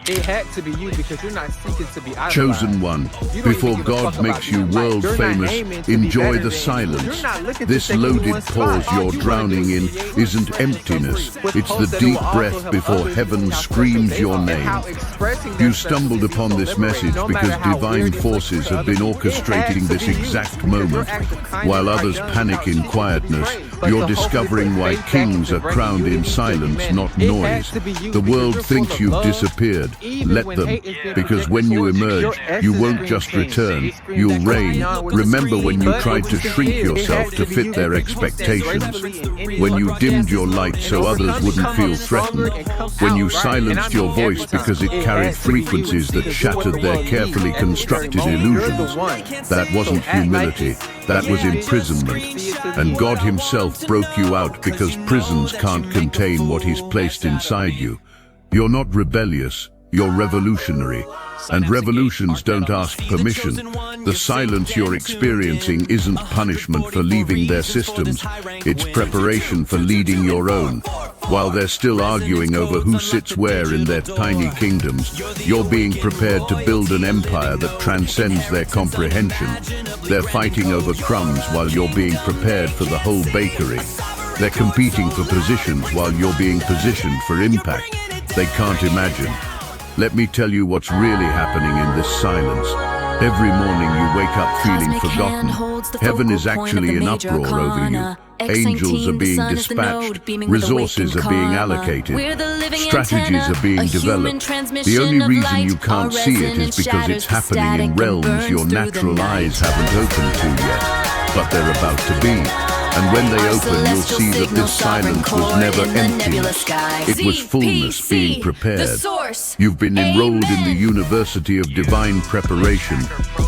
It had to be you because you're not seeking to be idolized. Chosen one, You don't before even give a God fuck makes about you them. world You're not famous, aiming to be enjoy better the than you. silence. You're not looking to This take loaded anyone's spot. pause you're drowning in isn't emptiness, it's the deep breath before heaven screams your name. You stumbled upon this message because divine forces have been orchestrating this exact moment. While others panic in quietness, you're discovering why kings are crowned in silence, not noise. The world thinks you've disappeared. Let them, because when you emerge, you won't just return, you'll reign. Remember when you tried to shrink yourself to fit their expectations, when you dimmed your light so others wouldn't feel threatened, when you silenced your voice because it carried frequencies that shattered their carefully constructed illusions. That wasn't humility, that was imprisonment. And God himself broke you out because prisons can't contain what he's placed inside you. You're not rebellious, you're revolutionary. And revolutions don't ask permission. The silence you're experiencing isn't punishment for leaving their systems. It's preparation for leading your own. While they're still arguing over who sits where in their tiny kingdoms, you're being prepared to build an empire that transcends their comprehension. They're fighting over crumbs while you're being prepared for the whole bakery. They're competing for positions while you're being positioned for impact. They can't imagine. Let me tell you what's really happening in this silence. Every morning you wake up feeling forgotten. Heaven is actually in uproar over you. Angels are being dispatched. Resources are being allocated. Strategies are being developed. The only reason you can't see it is because it's happening in realms your natural eyes haven't opened to yet. But they're about to be. And when they open, you'll see that this silence was never emptiness. It was fullness being prepared. You've been enrolled in the University of Divine Preparation.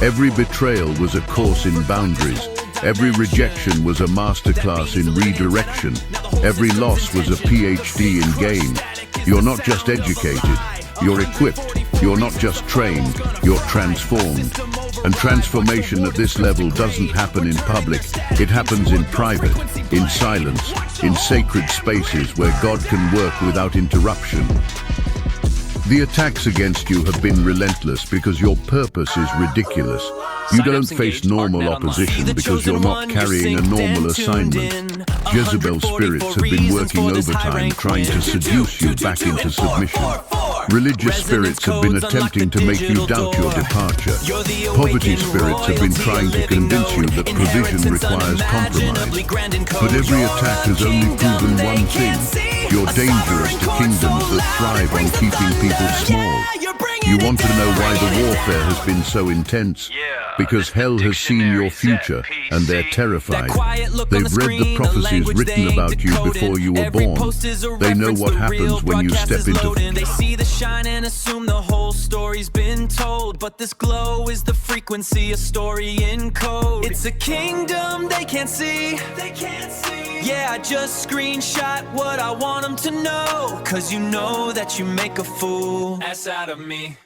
Every betrayal was a course in boundaries. Every rejection was a masterclass in redirection. Every loss was a PhD in gain. You're not just educated, you're equipped. You're not just trained, you're transformed. And transformation at this level doesn't happen in public. It happens in private, in silence, in sacred spaces where God can work without interruption. The attacks against you have been relentless because your purpose is ridiculous. You don't face normal opposition because you're not carrying a normal assignment. Jezebel spirits have been working overtime trying to seduce you back into submission. Religious spirits have been attempting to make you doubt your departure. Poverty spirits have been trying to convince you that provision requires compromise. But every attack has only proven one thing. You're dangerous to kingdoms that thrive on keeping people small. You want to know why the warfare has been so intense? Because hell has seen your future, and they're terrified. They've read the prophecies written about you before you were born. They know what happens when you step into... They see the shine and assume the whole story's been told. But this glow is the frequency, a story in code. It's a kingdom they can't see. Yeah, I just screenshot what I want them to know. Cause you know that you make a fool ass out of me.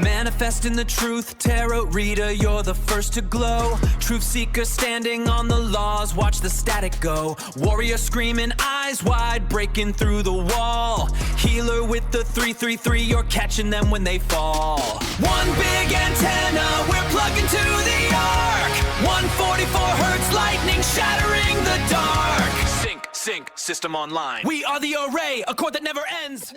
Manifesting the truth, tarot reader, you're the first to glow. Truth seeker standing on the laws, watch the static go. Warrior screaming, eyes wide, breaking through the wall. Healer with the 333, you're catching them when they fall. One big antenna, we're plugging to the arc. 144 hertz lightning shattering the dark. Sync, system online. We are the array, a chord that never ends.